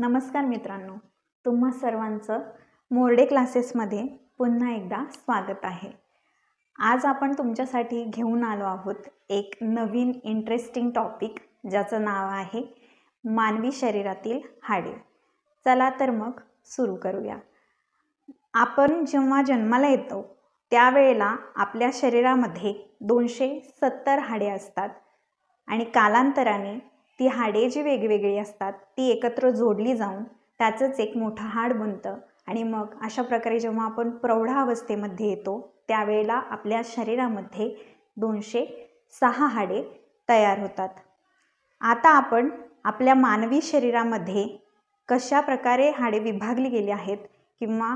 नमस्कार मित्रांनो, तुम्हा सर्वांचं मोरडे क्लासेसमध्ये पुन्हा एकदा स्वागत आहे। आज आपण तुमच्यासाठी घेऊन आलो आहोत एक नवीन इंटरेस्टिंग टॉपिक ज्याचं नाव आहे मानवी शरीरातील हाडे। चला तर मग सुरू करूया। आपण जेव्हा जन्माला येतो त्यावेळेला आपल्या शरीरामध्ये 270 हाडे असतात आणि कालांतराने ती हाडे जी वेगवेगळी असतात ती एकत्र जोडली जाऊन त्याचंच एक मोठं हाड बनतं आणि मग अशा प्रकारे जेव्हा आपण प्रौढावस्थेमध्ये येतो त्यावेळेला आपल्या शरीरामध्ये 206 हाडे तयार होतात। आता आपण आपल्या मानवी शरीरामध्ये कशा प्रकारे हाडे विभागली गेली आहेत किंवा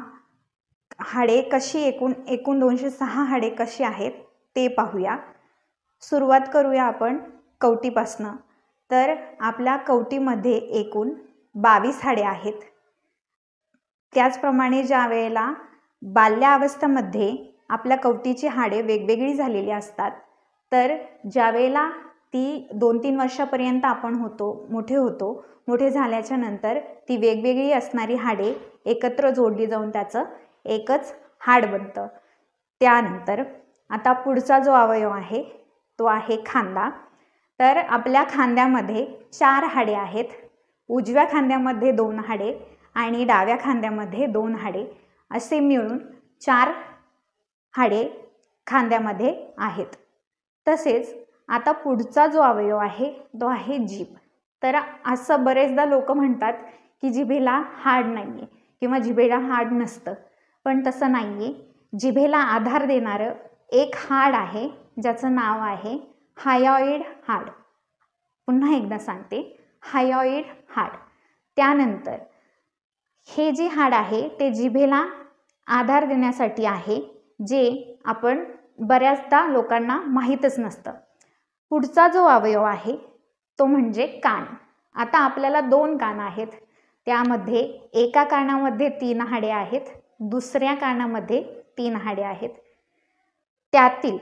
हाडे कशी एकूण 206 हाडे कशी आहेत ते पाहूया। सुरुवात करूया आपण कवटीपासनं। तर आपल्या कवटीमध्ये एकूण 22 हाडे आहेत। त्याचप्रमाणे ज्या वेळेला बाल्यावस्थेमध्ये आपल्या कवटीची हाडे वेगवेगळी झालेली असतात तर ज्या वेळेला ती 2-3 वर्षापर्यंत आपण मोठे झाल्याच्या नंतर ती वेगवेगळी असणारी हाडे एकत्र जोडली जाऊन त्याचं एकच हाड बनतं। त्यानंतर आता पुढचा जो अवयव आहे तो आहे खांदा। तर आपल्या खांद्यामध्ये 4 हाडे आहेत। उजव्या खांद्यामध्ये 2 हाडे आणि डाव्या खांद्यामध्ये 2 हाडे असे मिळून 4 हाडे खांद्यामध्ये आहेत। तसेच आता पुढचा जो अवयव आहे तो आहे जीभ। तर असं बरेचदा लोक म्हणतात की जिभेला हाड नाहीये किंवा जिभेला हाड नसतं, पण तसं नाहीये। जिभेला आधार देणारं एक हाड आहे ज्याचं नाव आहे हायोइड हाड। पुन्हा एकदा सांगते, हायोइड हाड। त्यानंतर हे जे हाड आहे ते जिभेला आधार देण्यासाठी आहे, जे आपण बऱ्याचदा लोकांना माहीतच नसतं। पुढचा जो अवयव आहे तो म्हणजे कान। आता आपल्याला 2 कान आहेत, त्यामध्ये एका कानामध्ये 3 हाडे आहेत, दुसऱ्या कानामध्ये 3 हाडे आहेत। त्यातील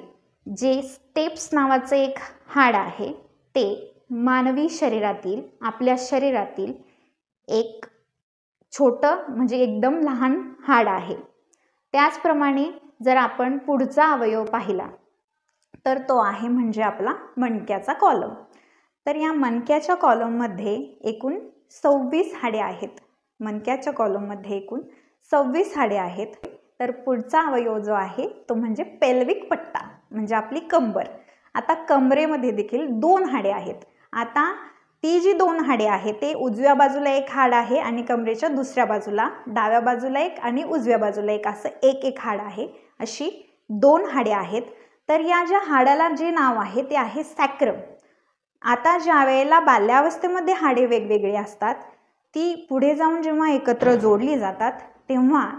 जे स्टेप्स नावाचं एक हाड आहे ते मानवी शरीरातील आपल्या शरीरातील एक छोटं म्हणजे एकदम लहान हाड आहे। त्याचप्रमाणे जर आपण पुढचा अवयव पाहिला तर तो आहे म्हणजे आपला मणक्याचा कॉलम। तर या मणक्याच्या कॉलममध्ये एकूण 26 हाडे आहेत। मणक्याच्या कॉलममध्ये एकूण 26 हाडे आहेत। तर पुढचा अवयव जो आहे तो म्हणजे पेल्विक पट्टा म्हणजे आपली कंबर। आता कमरेमध्ये देखील 2 हाडे आहेत। आता ती जी 2 हाडे आहेत ते उजव्या बाजूला एक हाड आहे आणि कमरेच्या दुसऱ्या बाजूला, डाव्या बाजूला एक आणि उजव्या बाजूला एक असं एक हाड आहे। अशी 2 हाडे आहेत। तर या ज्या हाडाला जे नाव आहे ते आहे सॅक्रम। आता ज्या वेळेला बाल्यावस्थेमध्ये हाडे वेगवेगळी असतात ती पुढे जाऊन जेव्हा एकत्र जोडली जातात तेव्हा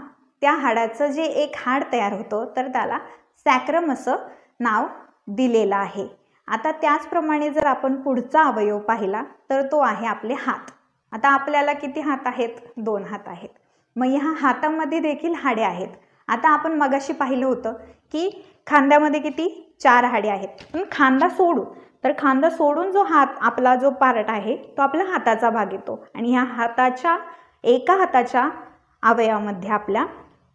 त्या हाडाचं जे एक हाड तयार होतं तर त्याला सॅक्रम असं नाव दिलेलं आहे। आता त्याचप्रमाणे जर आपण पुढचा अवयव पाहिला तर तो आहे आपले हात। आता आपल्याला किती हात आहेत? 2 हात आहेत। मग ह्या हातामध्ये देखील हाडे आहेत। आता आपण मगाशी पाहिलं होतं की खांद्यामध्ये किती 4 हाडे आहेत, पण खांदा सोडून जो हात आपला जो पार्ट आहे तो आपल्या हाताचा भाग येतो आणि ह्या एका हाताच्या अवयवामध्ये आपल्या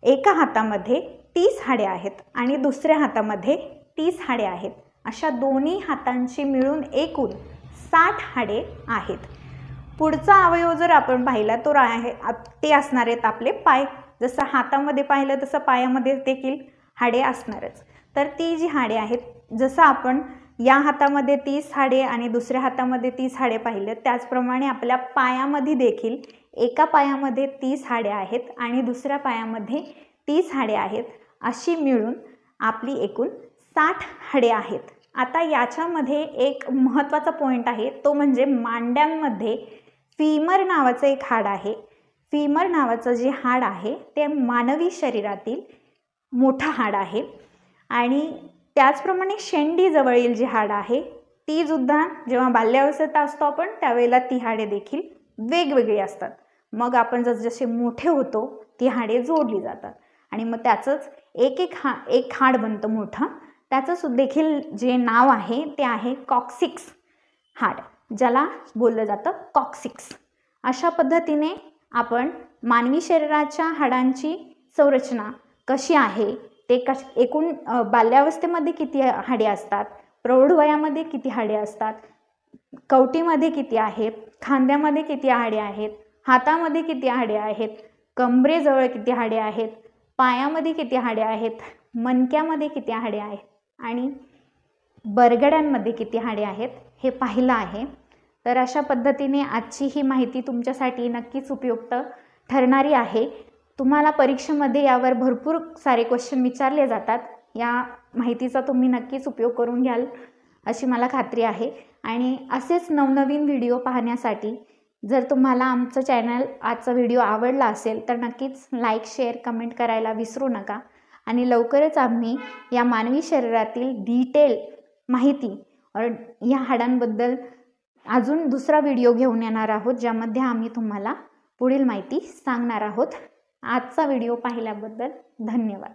एका हातामध्ये 30 हाडे आहेत आणि दुसऱ्या हातामध्ये 30 हाडे आहेत। अशा दोन्ही हातांची मिळून एकूण 60 हाडे आहेत। पुढचा अवयव जर आपण पाहिला तो आहे ते असणार आहेत आपले पाय। जसं हातामध्ये पाहिलं तसं पायामध्ये देखील हाडे असणारच। तर ती जी हाडे आहेत, जसं आपण या हातामध्ये 30 हाडे आणि दुसऱ्या हातामध्ये 30 हाडे पाहिलं त्याचप्रमाणे आपल्या पायामध्ये देखील एका पायामध्ये 30 हाडे आहेत आणि दुसऱ्या पायामध्ये 30 हाडे आहेत। अशी मिळून आपली एकूण 60 हाडे आहेत। आता याच्यामध्ये एक महत्त्वाचा पॉईंट आहे तो म्हणजे मांड्यांमध्ये फीमर नावाचं एक हाड आहे। फीमर नावाचं जे हाड आहे ते मानवी शरीरातील मोठं हाड आहे आणि त्याचप्रमाणे शेंडी जवळील जे हाड आहे ती सुद्धा जेव्हा बाल्यावस्थेत असतो आपण त्यावेळेला ती हाडे देखील वेगवेगळी असतात। मग आपण जसजसे मोठे होतो ती हाडे जोडली जातात आणि मग त्याचंच एक हाड बनतं मोठं। त्याचं देखील जे नाव आहे ते आहे कॉक्सिक्स हाड, ज्याला बोललं जातं कॉक्सिक्स। अशा पद्धतीने आपण मानवी शरीराच्या हाडांची संरचना कशी आहे ते एकूण बाल्यावस्थेमध्ये किती हाडे असतात, प्रौढ वयामध्ये किती हाडे असतात, कवटीमध्ये किती आहेत, खांद्यामध्ये किती हाडे आहेत, हातामध्ये किती हाडे आहेत, कमरेजवळ किती हाडे आहेत, पायामध्ये किती हाडे आहेत, मणक्यामध्ये किती हाडे आहेत आणि बरगड्यांमध्ये किती हाडे आहेत हे पाहिलं आहे. तर अशा पद्धतीने आजची ही माहिती तुमच्यासाठी नक्कीच उपयुक्त ठरणारी आहे. तुम्हाला परीक्षेमध्ये यावर भरपूर सारे क्वेश्चन विचारले जातात. या माहितीचा तुम्ही नक्कीच उपयोग करून घ्याल अशी मला खात्री आहे. आणि असेच नवनवीन व्हिडिओ पाहण्यासाठी जर तुम्हाला आमचं चॅनल आजचा व्हिडिओ आवडला असेल तर नक्कीच लाईक, शेअर, कमेंट करायला विसरू नका. आणि लवकरच आम्ही या मानवी शरीरातील डिटेल माहिती या हाडांबद्दल अजून दुसरा व्हिडिओ घेऊन येणार आहोत, ज्यामध्ये आम्ही तुम्हाला पुढील माहिती सांगणार आहोत. आजचा व्हिडिओ पाहिल्याबद्दल धन्यवाद.